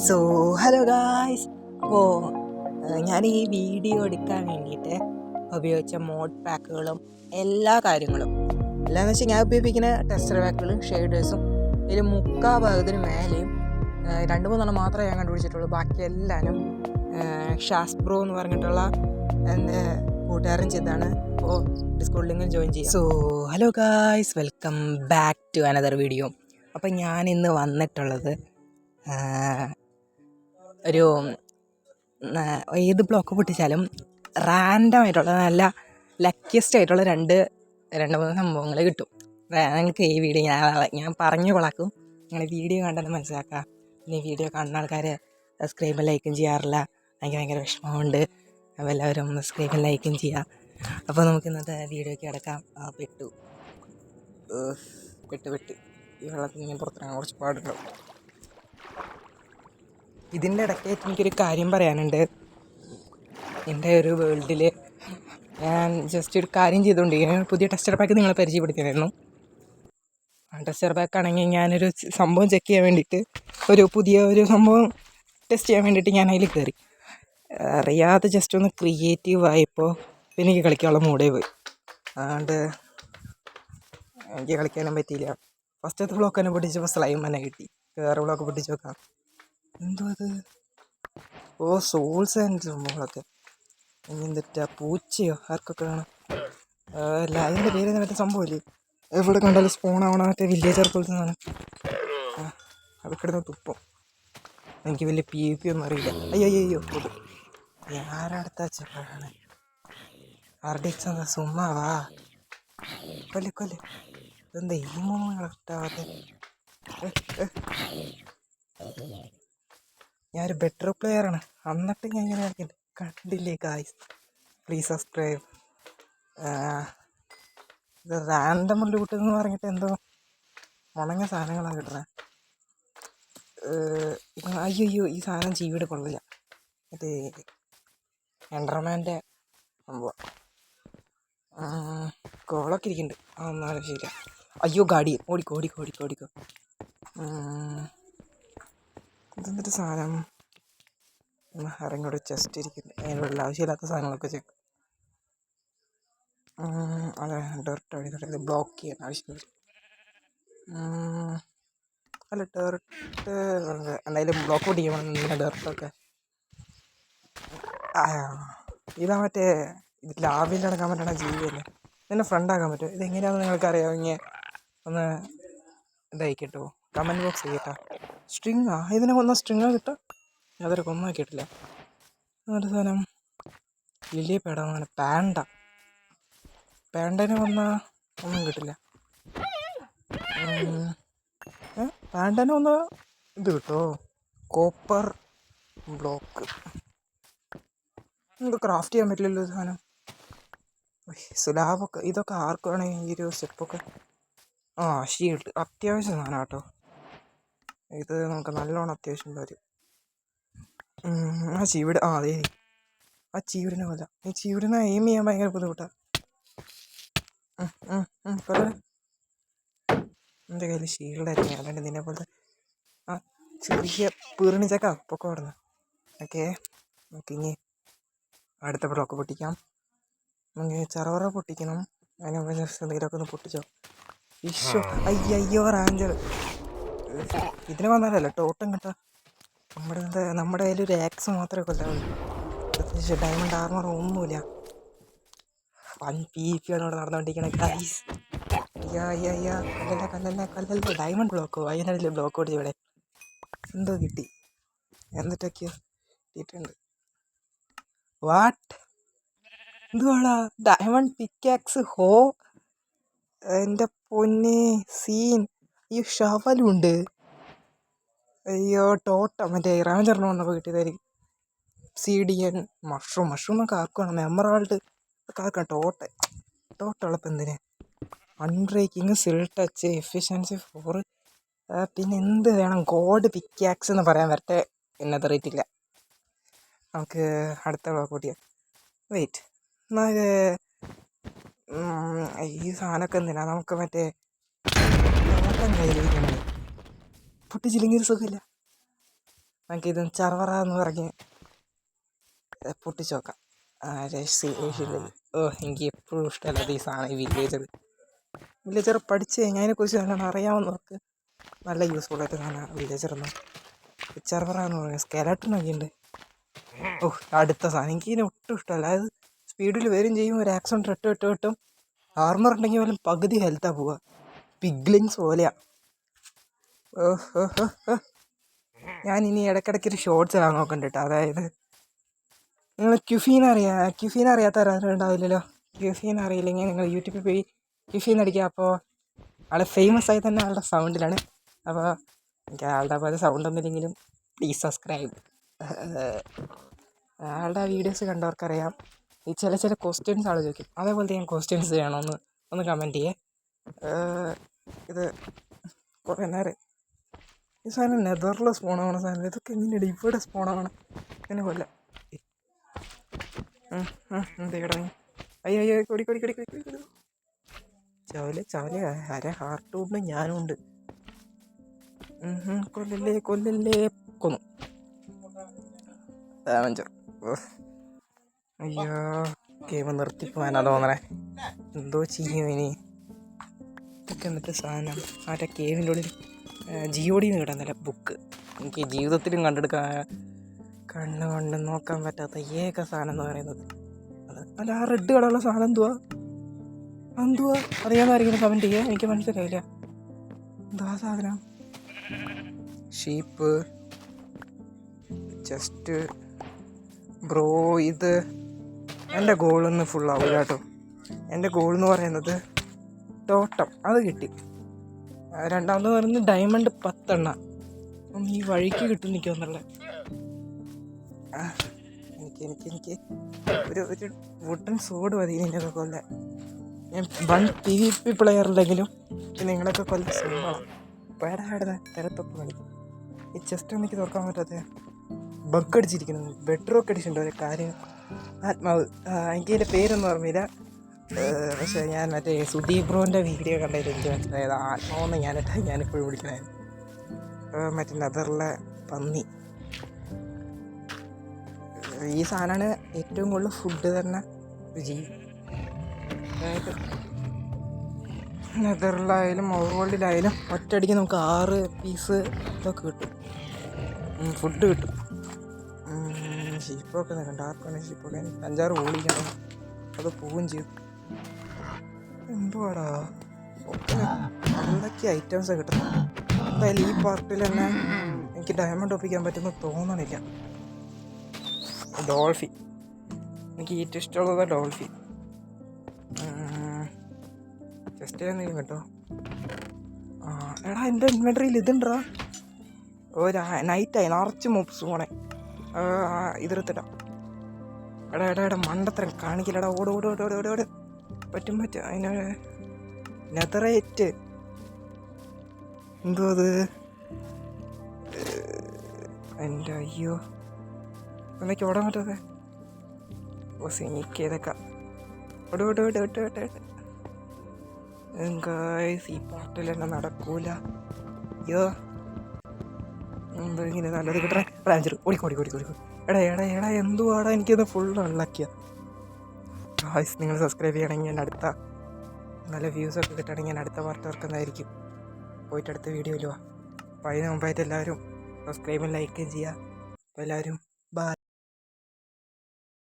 So hello guys. അപ്പോൾ ഞാൻ ഈ വീഡിയോ എടുക്കാൻ വേണ്ടിയിട്ട് ഉപയോഗിച്ച മോഡ് പാക്കുകളും എല്ലാ കാര്യങ്ങളും എല്ലാന്ന് വെച്ചാൽ ഞാൻ ഉപയോഗിക്കുന്ന ടെസ്റ്റർ പാക്കുകളും ഷെയ്ഡേഴ്സും ഇതിൽ മുക്കാൽ ഭാഗത്തിന് മേലെയും 2-3 മാത്രമേ ഞാൻ കണ്ടുപിടിച്ചിട്ടുള്ളൂ. ബാക്കി എല്ലാവരും ഷാസ്ബ്രോ എന്ന് പറഞ്ഞിട്ടുള്ള എൻ്റെ കൂട്ടുകാരൻ ചെയ്താണ്. അപ്പോൾ ഡിസ്കൗണ്ട് ലിങ്കിൽ ജോയിൻ ചെയ്യാം. So hello guys, welcome back to another video. അപ്പം ഞാൻ ഇന്ന് വന്നിട്ടുള്ളത് ഒരു ഏത് ബ്ലോക്ക് പൊട്ടിച്ചാലും റാൻഡമായിട്ടുള്ള നല്ല ലക്കിയസ്റ്റ് ആയിട്ടുള്ള രണ്ട് മൂന്ന് സംഭവങ്ങൾ കിട്ടും. നിങ്ങൾക്ക് ഈ വീഡിയോ ഞാൻ പറഞ്ഞു കൊളാക്കും. നിങ്ങൾ വീഡിയോ കണ്ടാൽ മനസ്സിലാക്കാം. പിന്നെ ഈ വീഡിയോ കാണുന്ന ആൾക്കാർ സബ്സ്ക്രൈബും ലൈക്കും ചെയ്യാറില്ല. എനിക്ക് ഭയങ്കര വിഷമമുണ്ട്. അപ്പോൾ എല്ലാവരും സബ്സ്ക്രൈബും ലൈക്കും ചെയ്യാം. അപ്പോൾ നമുക്ക് ഇന്നത്തെ വീഡിയോയ്ക്ക് കിടക്കാം. പെട്ട് ഈ വെള്ളത്തിൽ നിന്ന് പുറത്തിറങ്ങാൻ കുറച്ച് പാടുണ്ടാവും. ഇതിൻ്റെ ഇടയ്ക്കായിട്ട് എനിക്കൊരു കാര്യം പറയാനുണ്ട്. എൻ്റെ ഒരു വേൾഡിൽ ഞാൻ ജസ്റ്റ് ഒരു കാര്യം ചെയ്തുകൊണ്ടിരിക്കുകയാണ്. പുതിയ ടെസ്റ്റർ പാക്ക് നിങ്ങളെ പരിചയപ്പെടുത്തിയായിരുന്നു. ആ ടെസ്റ്റർ പാക്ക് ആണെങ്കിൽ ഞാനൊരു സംഭവം ചെക്ക് ചെയ്യാൻ വേണ്ടിയിട്ട് പുതിയ ഒരു സംഭവം ടെസ്റ്റ് ചെയ്യാൻ വേണ്ടിയിട്ട് ഞാൻ അതിൽ കയറി. അറിയാതെ ജസ്റ്റ് ഒന്ന് ക്രിയേറ്റീവ് ആയപ്പോൾ എനിക്ക് കളിക്കാനുള്ള മൂഡേ പോയി. അതുകൊണ്ട് എനിക്ക് കളിക്കാനും പറ്റിയില്ല. ഫസ്റ്റത്തെ ബ്ലോക്ക് തന്നെ പൊട്ടിച്ചപ്പോൾ സ്ലൈം തന്നെ കിട്ടി. വേറെ ബ്ലോക്ക് പൊട്ടിച്ച് വെക്കാം. എന്തോ അത്? സോൾസ് ആൻഡ് സംഭവങ്ങളൊക്കെ. എന്തിട്ടാ പൂച്ചയോ ആർക്കൊക്കെ വേണം? അല്ല, അതിൻ്റെ പേര് മറ്റേ സംഭവമില്ലേ, എവിടെ കണ്ടാലും സ്പോൺ ആവണം, മറ്റേ വില്ലേജർ പോലത്തെ സാധനം. അത് കിടന്ന് തുപ്പം. എനിക്ക് വലിയ പി ഒന്നും അറിയില്ല. അയ്യോ ഞാനടുത്ത ചെറുതാണ് അർഡിക്സ് സുമ്മാവാ കൊല്ലെ ഇതെന്താ ഈ മൂന്ന് കറക്റ്റാവാതെ? ഞാനൊരു ബെറ്റർ പ്ലെയറാണ്, എന്നിട്ട് ഞാൻ ഇങ്ങനെ കളിക്കണ്ട. കണ്ടില്ലേ ഗായ്സ്? Please subscribe. ഇത് റാൻഡം ലൂട്ട് എന്ന് പറഞ്ഞിട്ട് എന്തോ ഉണങ്ങിയ സാധനങ്ങളാണ് കിട്ടുന്നത്. അയ്യോ ഈ സാധനം ജീവിയുടെ കൊള്ളില്ല. മറ്റേ എൻഡർമാൻ്റെ സംഭവം കോളൊക്കെ ഇരിക്കുന്നുണ്ട്. അതൊന്നും ശരിയാ. അയ്യോ ഗാഡി ഓടിക്കോ. ഇതെന്നിട്ട് സാധനം ഇറങ്ങോട്ട് ചെസ്റ്റ് ഇരിക്കുന്നു. അതിനുള്ള ആവശ്യമില്ലാത്ത സാധനങ്ങളൊക്കെ ചെക്ക്. അതെ, ഡെർട്ട് അടിച്ചിട്ട് ബ്ലോക്ക് ചെയ്യാൻ ആവശ്യമില്ല. അല്ല, ഡെർട്ട് എന്തായാലും ബ്ലോക്ക് പൊട്ടിക്കണം. ഡെർട്ടൊക്കെ ഇതാ മറ്റേ ലാവിൽ നടക്കാൻ പറ്റണ ജീവിയല്ലേ. ഇതിനെ ഫ്രണ്ടാക്കാൻ പറ്റും. ഇതെങ്ങനെയാണെന്ന് നിങ്ങൾക്ക് അറിയാമെങ്കിൽ ഒന്ന് ഇതായിക്കിട്ടോ, കമൻറ്റ് ബോക്സ് ചെയ്യട്ടോ. ഇതിനെ കൊന്ന സ്ട്രിങ്ങാ കിട്ടുക? അതൊരു കൊന്നാക്കിയിട്ടില്ല. എന്നൊരു സാധനം ലില്ലിയെ പേടാണ്. പാണ്ടനെ കൊന്നാൽ ഒന്നും കിട്ടില്ല. പാണ്ടനെ കൊന്നാൽ ഇത് കിട്ടുമോ? Copper block. നമുക്ക് ക്രാഫ്റ്റ് ചെയ്യാൻ പറ്റില്ലല്ലോ സാധനം. സ്ലാബൊക്കെ ഇതൊക്കെ ആർക്കാണ് ഈ ഒരു സ്റ്റെപ്പൊക്കെ? ഷീൽഡ് അത്യാവശ്യം സാധനം കേട്ടോ. ഇത് നമുക്ക് നല്ലോണം അത്യാവശ്യം വരും. ചീവിട് അതെ, ആ ചീവിടിനെ കൊല്ലാം. ഈ ചീവിടിനെ എയിം ചെയ്യാൻ ഭയങ്കര ബുദ്ധിമുട്ടാണ്. എൻ്റെ കയ്യിൽ ഷീൽഡായിരുന്നു, അല്ലാണ്ട് നിന്നെ പോലത്തെ ചെറിയ പീറിണിച്ചക്ക പൊക്കെ ഓടുന്നു. ഓക്കെ, നമുക്കിനി അടുത്ത ബ്ലോക്ക് പൊട്ടിക്കാം. നമുക്ക് ചെറുവറ പൊട്ടിക്കണം. അതിന് ജസ്റ്റ് എന്തെങ്കിലുമൊക്കെ ഒന്ന് പൊട്ടിച്ചോ. അയ്യോ റാഞ്ചർ. ഇതിനെ വന്നാലല്ലോ ടോട്ടം കിട്ടാം. നമ്മുടെ കയ്യിൽ ഒരു ആക്സ് മാത്രമേ കൊല്ലാവുള്ളൂ. പ്രത്യേകിച്ച് ഡയമണ്ട് ആർമർ ഒന്നുമില്ല. 1 PP ആണ് ഇവിടെ നടന്നുകൊണ്ടിരിക്കണേ ഗൈസ്. കല്ലല്ല ഡയമണ്ട് ബ്ലോക്കോ? അതിനിടയിൽ ബ്ലോക്ക് ഓടിച്ച് ഇവിടെ എന്തോ കിട്ടി. എന്നിട്ടൊക്കെയോ കിട്ടിയിട്ടുണ്ട്. വാട്ട്? എന്തുവാടാ? ഡയമണ്ട് പിക്കാക്സ് ഹോ, എൻ്റെ പൊന്നെ സീൻ. ഈ ഷവലുണ്ട്. അയ്യോ ടോട്ടം മറ്റേ റാഞ്ചറിന് വന്നപ്പോൾ കിട്ടിയതായിരിക്കും. CDN മഷ്റൂമൊക്കെ ആർക്കാണ്? എമറാൾഡ് ഒക്കെ ആർക്കാണ്? ടോട്ടുള്ളപ്പോൾ എന്തിന്? അൺബ്രേക്കിങ്, സിൽ ടച്ച്, എഫിഷ്യൻസി 4, പിന്നെ എന്ത് വേണം? ഗോഡ് പിക്കാക്സ് എന്ന് പറയാൻ വരട്ടെ. എന്നത് റേറ്റില്ല. നമുക്ക് അടുത്ത ബ്ലോക്ക് കൂട്ടിയാൽ വെയിറ്റ്. എന്നാൽ ഈ സാധനമൊക്കെ എന്തിനാ? നമുക്ക് മറ്റേ കയ്യിലിരിക്കണേ പൊട്ടിച്ചില്ലെങ്കിൽ ഒരു സുഖമില്ല. നമുക്കിത് ചറവറ എന്ന് പറഞ്ഞ് പൊട്ടിച്ച് നോക്കാം. എനിക്ക് എപ്പോഴും ഇഷ്ടമല്ലാത്ത ഈ സാധനം, ഈ വില്ലേജർ പഠിച്ച് കഴിഞ്ഞാൽ അതിനെക്കുറിച്ച് നല്ലോണം അറിയാവുന്നവർക്ക് നല്ല യൂസ്ഫുൾ ആയിട്ട് സാധനമാണ് വില്ലേജറൊന്നും. ചറവറ എന്ന് പറയുന്നത് സ്കെലട്ടനൊക്കെ ഉണ്ട്. അടുത്ത സാധനം എനിക്ക് ഇതിനെ ഒട്ടും ഇഷ്ടമല്ല. അത് സ്പീഡിൽ വരും ചെയ്യും, ഒരു ആക്സിഡൻറ്റ് ഇട്ടും ആർമർ ഉണ്ടെങ്കിൽ പോലും പകുതി ഹെൽത്താണ് പോവുക. പിഗ്ലിങ്സ് പോലെയാണ്. ഞാൻ ഇനി ഇടയ്ക്കിടയ്ക്കൊരു ഷോർട്സ് ഇടാൻ നോക്കണ്ട കേട്ടോ. അതായത് നിങ്ങൾ ക്യുഫീൻ അറിയാത്തവരുണ്ടാവില്ലല്ലോ. ക്യുഫീൻ അറിയില്ലെങ്കിൽ നിങ്ങൾ യൂട്യൂബിൽ പോയി ക്യുഫീൻ അടിക്കുക. അപ്പോൾ ആൾ ഫേമസ് ആയി തന്നെ ആളുടെ സൗണ്ടിലാണ്. അപ്പോൾ എനിക്ക് ആളുടെ പോലെ സൗണ്ട് ഒന്നുമില്ലെങ്കിലും പ്ലീസ് സബ്സ്ക്രൈബ്. ആളുടെ വീഡിയോസ് കണ്ടവർക്കറിയാം, ഈ ചില ക്വസ്റ്റ്യൻസ് ആൾ ചോദിക്കും. അതേപോലത്തെ ഞാൻ ക്വസ്റ്റ്യൻസ് ചെയ്യണമെന്ന് ഒന്ന് കമൻറ്റ് ചെയ്യേ. ഇത് കുറേ നേരം ഈ സാധനം നെതറിൽ സ്പോണാവണ സാധനം. ഇതൊക്കെ എങ്ങനെയാണ് ഇവിടെ സ്പോണാവണം? അങ്ങനെ കൊല്ല എന്തേടാ അയ്യോ കൊടി ചവല് അര ഹാർട്ട് ഉണ്ട്, ഞാനും ഉണ്ട്. കൊല്ലല്ലേ കൊന്നു. ഡാമഞ്ചർ. അയ്യോ ഗെയിം നിർത്തിപ്പോവാനാ തോന്നണേ. എന്തോ ചെയ്യും ഇനി. ഇതൊക്കെ എന്നിട്ട് സാധനം ആരുടെ കേവിൻ്റെ ഉള്ളിൽ ജിയോടിന്ന് കിട്ടുന്നില്ല ബുക്ക്. എനിക്ക് ജീവിതത്തിലും കണ്ണ് കൊണ്ട് നോക്കാൻ പറ്റാത്ത ഏക സാധനം എന്ന് പറയുന്നത് അല്ല. ആ റെഡ് കളറുള്ള സാധനം എന്തുവാ അറിയാമെന്നായിരിക്കും കമൻറ്റ് ചെയ്യുക. എനിക്ക് മനസ്സിലായില്ല എന്താ സാധനം. ഷീപ്പ് ജസ്റ്റ് ബ്രോ, ഇത് എൻ്റെ ഗോളൊന്ന് ഫുള്ളാവില്ല കേട്ടോ. എൻ്റെ ഗോളെന്ന് പറയുന്നത് ടോട്ടം, അത് കിട്ടി. രണ്ടാമത് പറയുന്നത് ഡയമണ്ട് 10 എണ്ണം. അപ്പം ഈ വഴിക്ക് കിട്ടും നിൽക്കുമെന്നുള്ള. എനിക്ക് ഒരു വുഡൻ സോഡ് മതി നിങ്ങളൊക്കെ കൊല്ലാൻ. ഞാൻ PvP പ്ലെയറിലെങ്കിലും നിങ്ങളൊക്കെ കൊല്ലം സിമ്പിളാണ്. പേടാടുന്ന തിരത്തൊക്കെ കളിക്കും. ഈ ചെസ്റ്റ് എനിക്ക് തുറക്കാൻ പറ്റാത്ത ബഗ് അടിച്ചിരിക്കുന്നത്. ബെഡ്റോക്ക് അടിച്ചിട്ടുണ്ട് ഒരു കാര്യം. ആത്മാവ്, എനിക്ക് ഇതിൻ്റെ പേരൊന്നും ഓർമ്മയില്ല. പക്ഷേ ഞാൻ മറ്റേ സുദീപ് ബ്രോൻ്റെ വീഡിയോ കണ്ടതിൽ എനിക്ക് മനസ്സിലായത് ആത്മാവെന്ന് ഞാനിപ്പോഴും വിളിക്കണമായിരുന്നു. മറ്റേ നെതറിലെ പന്നി. ഈ സാധനമാണ് ഏറ്റവും കൂടുതൽ ഫുഡ് തന്നെ രുചി. അതായത് നെതറിലായാലും ഓവർവേൾഡിലായാലും ഒറ്റയടിക്ക് നമുക്ക് 6 പീസ് ഇതൊക്കെ കിട്ടും, ഫുഡ് കിട്ടും. ഷീപ്പൊക്കെ നിൽക്കും, ഡാർക്കാണ് ഷീപ്പൊക്കെ. 5-6 ഓളിക്കണം, അത് പോവുകയും ചെയ്യും. എന്തുവാടാ എന്തൊക്കെ ഐറ്റംസ് കിട്ടുന്നത്. എന്തായാലും ഈ പാർട്ടിൽ തന്നെ എനിക്ക് ഡയമണ്ട് ഒപ്പിക്കാൻ പറ്റുമെന്ന് തോന്നണില്ല. ഡോൾഫിൻ എനിക്ക് ഏറ്റവും ഇഷ്ടമുള്ളത് ഡോൾഫിൻ. ജസ്റ്റ് എന്തെങ്കിലും കേട്ടോ. എടാ എൻ്റെ ഇൻവെൻട്രിയിൽ ഇതുണ്ടാ. നൈറ്റായി നിറച്ച് മോപ്സ് പോണേ. ഇതെടുത്തിട്ടാ. എടാ മണ്ടത്തരം കാണിക്കില്ലടാ. ഓട് പറ്റും. അതിന് നെതറേറ്റ് എന്തോ അത്. എൻ്റെ അയ്യോ എന്തൊക്കെ ഓടാൻ പറ്റാതെ. എനിക്കേതൊക്കെ ഓട്. ഈ പാട്ടിൽ തന്നെ നടക്കൂല. അയ്യോ എന്തോ ഇങ്ങനെ നല്ലത് കിട്ടണേ. റാഞ്ചർ ഓടിക്കോടി. എടാ എന്തുവാടാ എനിക്കത് ഫുൾ അൺലക്കിയ. നിങ്ങൾ സബ്സ്ക്രൈബ് ചെയ്യണമെങ്കിൽ ഞാൻ അടുത്ത നല്ല വ്യൂസൊക്കെ കിട്ടുകയാണെങ്കിൽ ഞാൻ അടുത്ത പാർട്ട് ഇറക്കുന്നതായിരിക്കും. പോയിട്ട് അടുത്ത വീഡിയോയിൽ വാ. അപ്പോൾ അതിന് മുമ്പായിട്ട് എല്ലാവരും സബ്സ്ക്രൈബും ലൈക്കും ചെയ്യുക. അപ്പോൾ എല്ലാവരും